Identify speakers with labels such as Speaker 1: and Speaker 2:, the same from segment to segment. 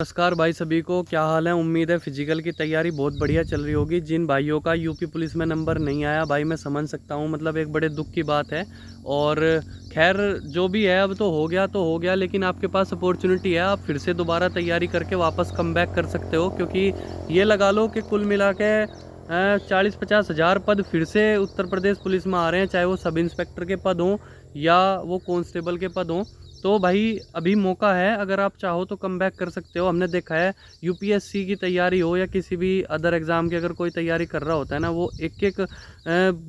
Speaker 1: नमस्कार भाई सभी को, क्या हाल है। उम्मीद है फिजिकल की तैयारी बहुत बढ़िया चल रही होगी। जिन भाइयों का यूपी पुलिस में नंबर नहीं आया भाई, मैं समझ सकता हूँ, मतलब एक बड़े दुख की बात है। और खैर जो भी है अब तो हो गया, लेकिन आपके पास अपॉर्चुनिटी है, आप फिर से दोबारा तैयारी करके वापस कम बैक कर सकते हो। क्योंकि ये लगा लो कि कुल मिला के 40-50 हज़ार पद फिर से उत्तर प्रदेश पुलिस में आ रहे हैं, चाहे वो सब इंस्पेक्टर के पद हों या वो कांस्टेबल के पद हों। तो भाई अभी मौका है, अगर आप चाहो तो कम बैक कर सकते हो। हमने देखा है यूपीएससी की तैयारी हो या किसी भी अदर एग्ज़ाम की, अगर कोई तैयारी कर रहा होता है ना, वो एक एक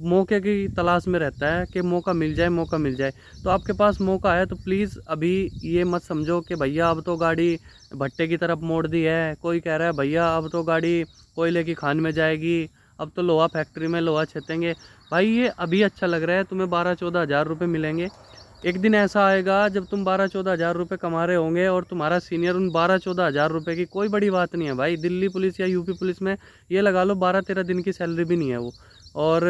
Speaker 1: मौके की तलाश में रहता है कि मौका मिल जाए, मौका मिल जाए। तो आपके पास मौका है, तो प्लीज़ अभी ये मत समझो कि भैया अब तो गाड़ी भट्टे की तरफ मोड़ दी है। कोई कह रहा है भैया अब तो गाड़ी कोयले की खान में जाएगी, अब तो लोहा फैक्ट्री में लोहा छेतेंगे। भाई ये अभी अच्छा लग रहा है, तुम्हें 12-14 हज़ार रुपये मिलेंगे। एक दिन ऐसा आएगा जब तुम 12-14 हज़ार रुपये कमा रहे होंगे और तुम्हारा सीनियर उन 12-14 हज़ार रुपये की, कोई बड़ी बात नहीं है भाई। दिल्ली पुलिस या यूपी पुलिस में ये लगा लो 12-13 दिन की सैलरी भी नहीं है वो। और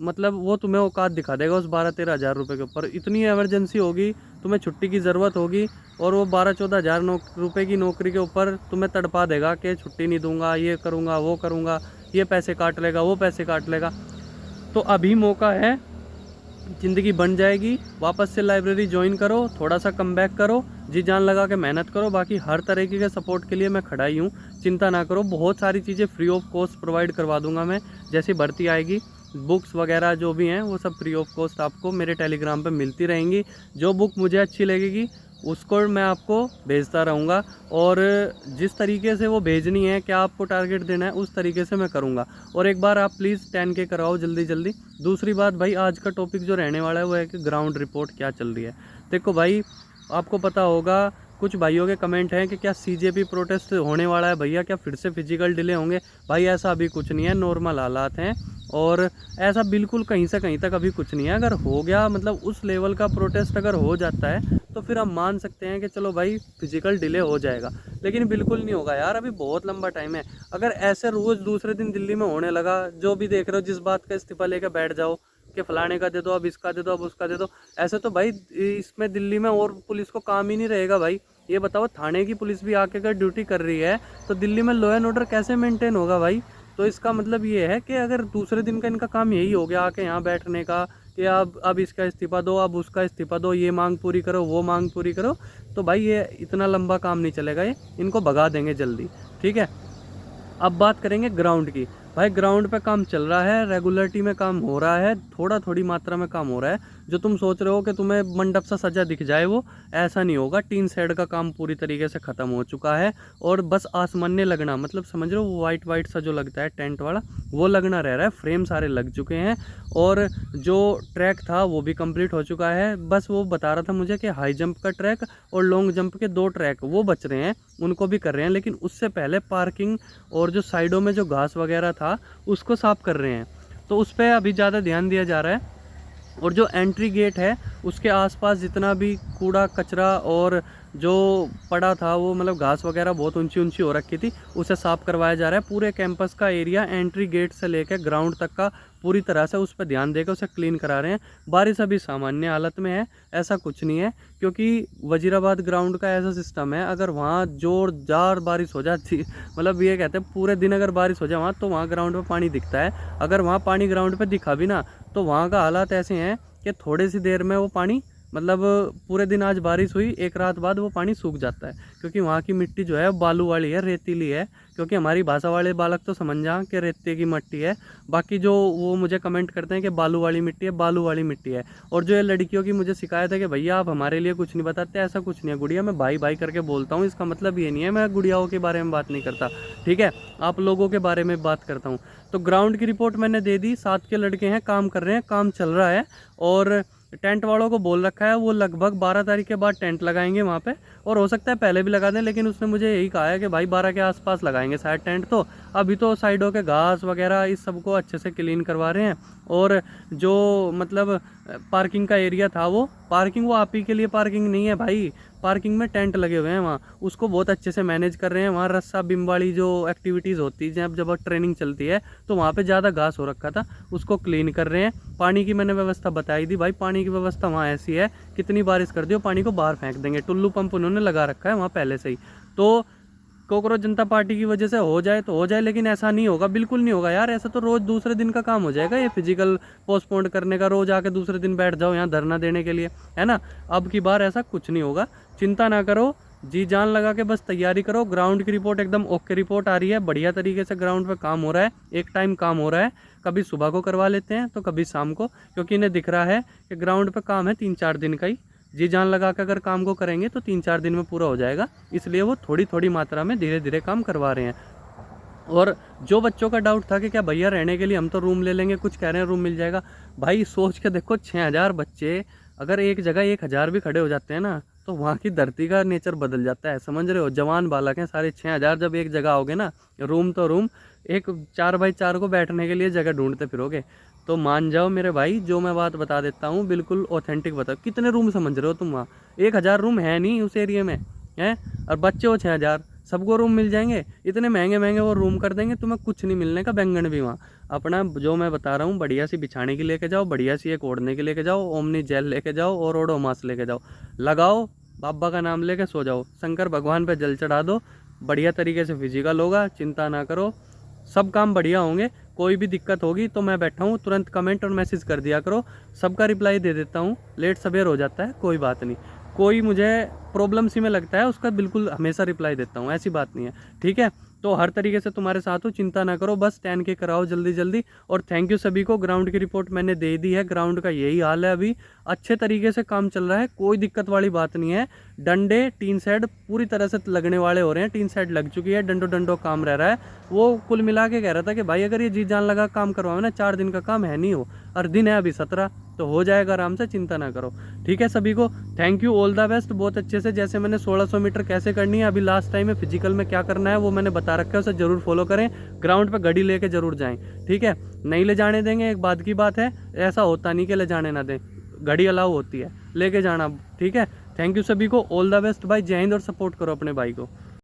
Speaker 1: मतलब वो तुम्हें औकात दिखा देगा उस 12-13 हज़ार रुपये के ऊपर। इतनी इमरजेंसी होगी, तुम्हें छुट्टी की ज़रूरत होगी, और वो 12-14 हज़ार रुपये की नौकरी के ऊपर तुम्हें तड़पा देगा कि छुट्टी नहीं दूंगा, ये करूँगा, वो करूँगा, ये पैसे काट लेगा, वो पैसे काट लेगा। तो अभी मौका है, ज़िंदगी बन जाएगी। वापस से लाइब्रेरी ज्वाइन करो, थोड़ा सा कम बैक करो, जी जान लगा के मेहनत करो। बाकी हर तरीके के सपोर्ट के लिए मैं खड़ा ही हूँ, चिंता ना करो। बहुत सारी चीज़ें फ्री ऑफ कॉस्ट प्रोवाइड करवा दूंगा मैं, जैसी भर्ती आएगी। बुक्स वगैरह जो भी हैं वो सब फ्री ऑफ कॉस्ट आपको मेरे टेलीग्राम पे मिलती रहेंगी। जो बुक मुझे अच्छी लगेगी उसको मैं आपको भेजता रहूँगा, और जिस तरीके से वो भेजनी है, क्या आपको टारगेट देना है, उस तरीके से मैं करूँगा। और एक बार आप प्लीज़ 10K करवाओ जल्दी जल्दी। दूसरी बात भाई, आज का टॉपिक जो रहने वाला है वो है कि ग्राउंड रिपोर्ट क्या चल रही है। देखो भाई, आपको पता होगा, कुछ भाइयों के कमेंट हैं कि क्या सीजेपी प्रोटेस्ट होने वाला है भैया, क्या फिर से फिजिकल डिले होंगे। भाई ऐसा अभी कुछ नहीं है, नॉर्मल हालात हैं। और ऐसा बिल्कुल कहीं से कहीं तक अभी कुछ नहीं है। अगर हो गया, मतलब उस लेवल का प्रोटेस्ट अगर हो जाता है, तो फिर हम मान सकते हैं कि चलो भाई फिजिकल डिले हो जाएगा। लेकिन बिल्कुल नहीं होगा यार, अभी बहुत लंबा टाइम है। अगर ऐसे रोज़ दूसरे दिन दिल्ली में होने लगा, जो भी देख रहे हो, जिस बात का इस्तीफा लेकर बैठ जाओ कि फलाने का दे दो, अब इसका दे दो, अब उसका दे दो, ऐसे तो भाई इसमें दिल्ली में और पुलिस को काम ही नहीं रहेगा भाई। ये बताओ, थाने की पुलिस भी आके अगर ड्यूटी कर रही है तो दिल्ली में लॉ एंड ऑर्डर कैसे मेंटेन होगा भाई। तो इसका मतलब ये है कि अगर दूसरे दिन का इनका काम यही हो गया आके यहाँ बैठने का, कि अब इसका इस्तीफा दो, अब उसका इस्तीफा दो, ये मांग पूरी करो, वो मांग पूरी करो, तो भाई ये इतना लंबा काम नहीं चलेगा, ये इनको भगा देंगे जल्दी। ठीक है, अब बात करेंगे ग्राउंड की। भाई ग्राउंड पे काम चल रहा है, रेगुलरिटी में काम हो रहा है, थोड़ी मात्रा में काम हो रहा है। जो तुम सोच रहे हो कि तुम्हें मंडप सा सजा दिख जाए, वो ऐसा नहीं होगा। टीन शेड का काम पूरी तरीके से ख़त्म हो चुका है, और बस आसमान्य लगना, मतलब समझ रहे हो, वाइट वाइट सा जो लगता है टेंट वाला, वो लगना रह रहा है। फ्रेम सारे लग चुके हैं, और जो ट्रैक था वो भी कंप्लीट हो चुका है। बस वो बता रहा था मुझे कि हाई जंप का ट्रैक और लॉन्ग जंप के 2 ट्रैक वो बच रहे हैं, उनको भी कर रहे हैं। लेकिन उससे पहले पार्किंग और जो साइडों में जो घास वगैरह था उसको साफ कर रहे हैं, तो उस पर अभी ज़्यादा ध्यान दिया जा रहा है। और जो एंट्री गेट है उसके आसपास जितना भी कूड़ा कचरा और जो पड़ा था, वो मतलब घास वगैरह बहुत ऊंची ऊंची हो रखी थी, उसे साफ़ करवाया जा रहा है। पूरे कैंपस का एरिया एंट्री गेट से लेकर ग्राउंड तक का पूरी तरह से उस पर ध्यान देकर उसे क्लीन करा रहे हैं। बारिश अभी सामान्य हालत में है, ऐसा कुछ नहीं है, क्योंकि वजीराबाद ग्राउंड का ऐसा सिस्टम है, अगर वहाँ जोरदार बारिश हो जाती, मतलब ये कहते हैं पूरे दिन अगर बारिश हो जाए वहाँ, तो वहाँ ग्राउंड पर पानी दिखता है। अगर वहाँ पानी ग्राउंड पर दिखा भी ना, तो वहाँ का हालात ऐसे हैं कि थोड़ी सी देर में वो पानी, मतलब पूरे दिन आज बारिश हुई, एक रात बाद वो पानी सूख जाता है। क्योंकि वहाँ की मिट्टी जो है बालू वाली है, रेतीली है। क्योंकि हमारी भाषा वाले बालक तो समझ जाएं कि रेते की मिट्टी है। बाकी जो वो मुझे कमेंट करते हैं कि बालू वाली मिट्टी है, बालू वाली मिट्टी है। और जो ये लड़कियों की मुझे शिकायत है कि भैया आप हमारे लिए कुछ नहीं बताते, ऐसा कुछ नहीं है गुड़िया, मैं भाई भाई करके बोलता हूँ। इसका मतलब ये नहीं है मैं गुड़ियाओं के बारे में बात नहीं करता, ठीक है, आप लोगों के बारे में बात करता हूँ। तो ग्राउंड की रिपोर्ट मैंने दे दी, 7 के लड़के हैं, काम कर रहे हैं, काम चल रहा है। और टेंट वालों को बोल रखा है, वो लगभग 12 तारीख के बाद टेंट लगाएंगे वहाँ पे, और हो सकता है पहले भी लगा दें, लेकिन उसने मुझे यही कहा है कि भाई 12 के आसपास लगाएंगे शायद टेंट। तो अभी तो साइडों के घास वगैरह इस सब को अच्छे से क्लीन करवा रहे हैं। और जो मतलब पार्किंग का एरिया था, वो पार्किंग वो आप ही के लिए पार्किंग नहीं है भाई, पार्किंग में टेंट लगे हुए हैं वहाँ, उसको बहुत अच्छे से मैनेज कर रहे हैं। वहाँ रस्सा बिम वाली जो एक्टिविटीज़ होती है, जब ट्रेनिंग चलती है, तो वहाँ पे ज़्यादा घास हो रखा था, उसको क्लीन कर रहे हैं। पानी की मैंने व्यवस्था बताई दी भाई, पानी की व्यवस्था वहाँ ऐसी है, कितनी बारिश कर दियो पानी को बाहर फेंक देंगे। टुल्लू पंप उन्होंने लगा रखा है वहाँ पहले से ही। तो कांग्रेस जनता पार्टी की वजह से हो जाए तो हो जाए, लेकिन ऐसा नहीं होगा, बिल्कुल नहीं होगा यार। ऐसा तो रोज दूसरे दिन का काम हो जाएगा ये फिजिकल पोस्टपोन करने का, रोज आके दूसरे दिन बैठ जाओ यहाँ धरना देने के लिए, है ना। अब की बार ऐसा कुछ नहीं होगा, चिंता ना करो, जी जान लगा के बस तैयारी करो। ग्राउंड की रिपोर्ट एकदम ओके रिपोर्ट आ रही है, बढ़िया तरीके से ग्राउंड पे काम हो रहा है, एक टाइम काम हो रहा है, कभी सुबह को करवा लेते हैं तो कभी शाम को, क्योंकि इन्हें दिख रहा है कि ग्राउंड पे काम है 3-4 दिन का ही। जी जान लगा कर अगर काम को करेंगे तो 3-4 दिन में पूरा हो जाएगा, इसलिए वो थोड़ी थोड़ी मात्रा में धीरे धीरे काम करवा रहे हैं। और जो बच्चों का डाउट था कि क्या भैया रहने के लिए हम तो रूम ले लेंगे, कुछ कह रहे हैं रूम मिल जाएगा, भाई सोच के देखो 6,000 बच्चे अगर एक जगह 1,000 भी खड़े हो जाते हैं ना, तो वहाँ की धरती का नेचर बदल जाता है, समझ रहे हो। जवान बालक हैं सारे 6,000 जब एक जगह आओगे ना, रूम तो रूम, एक 4x4 को बैठने के लिए जगह ढूंढते फिरोगे। तो मान जाओ मेरे भाई, जो मैं बात बता देता हूँ बिल्कुल ऑथेंटिक बताओ, कितने रूम समझ रहे हो तुम वहाँ, 1,000 रूम है नहीं उस एरिया में, हैं, और बच्चे हो 6,000, सबको रूम मिल जाएंगे, इतने महंगे महंगे वो रूम कर देंगे, तुम्हें कुछ नहीं मिलने का, बैंगन भी वहाँ। अपना जो मैं बता रहा हूँ बढ़िया सी बिछाने की लेके जाओ, बढ़िया सी एक ओढ़ने की लेके जाओ, ओमनी जेल लेके जाओ और ओडोमास लेके जाओ, लगाओ, बाबा का नाम लेके सो जाओ, शंकर भगवान पे जल चढ़ा दो, बढ़िया तरीके से फिजिकल होगा, चिंता ना करो, सब काम बढ़िया होंगे। कोई भी दिक्कत होगी तो मैं बैठा हूँ, तुरंत कमेंट और मैसेज कर दिया करो, सबका रिप्लाई दे देता हूँ, लेट सवेर हो जाता है कोई बात नहीं, कोई मुझे प्रॉब्लम सी में लगता है उसका बिल्कुल हमेशा रिप्लाई देता हूँ, ऐसी बात नहीं है, ठीक है। तो हर तरीके से तुम्हारे साथ हो, चिंता ना करो, बस 10 के कराओ जल्दी जल्दी। और थैंक यू सभी को, ग्राउंड की रिपोर्ट मैंने दे दी है, ग्राउंड का यही हाल है अभी, अच्छे तरीके से काम चल रहा है, कोई दिक्कत वाली बात नहीं है। डंडे टीन सेट पूरी तरह से लगने वाले हो रहे हैं, टीन सेट लग चुकी है, डंडो डंडो काम रह रहा है। वो कुल मिला के कह रहा था कि भाई अगर ये जी जान लगा काम करवाओ ना, 4 दिन का काम है नहीं हो, और दिन है अभी 17, तो हो जाएगा आराम से, चिंता ना करो, ठीक है। सभी को thank you, all the best, बहुत अच्छे से। जैसे मैंने 1600 मीटर कैसे करनी है अभी लास्ट टाइम में फिजिकल में क्या करना है वो मैंने बता रखा है, उसे जरूर फॉलो करें, ग्राउंड पे घड़ी लेके जरूर जाएं, ठीक है। नहीं ले जाने देंगे, एक बात की बात है, ऐसा होता नहीं कि ले जाने ना दें, घड़ी अलाउ होती है, लेके जाना, ठीक है। थैंक यू सभी को, ऑल द बेस्ट भाई, जय हिंद, और सपोर्ट करो अपने भाई को।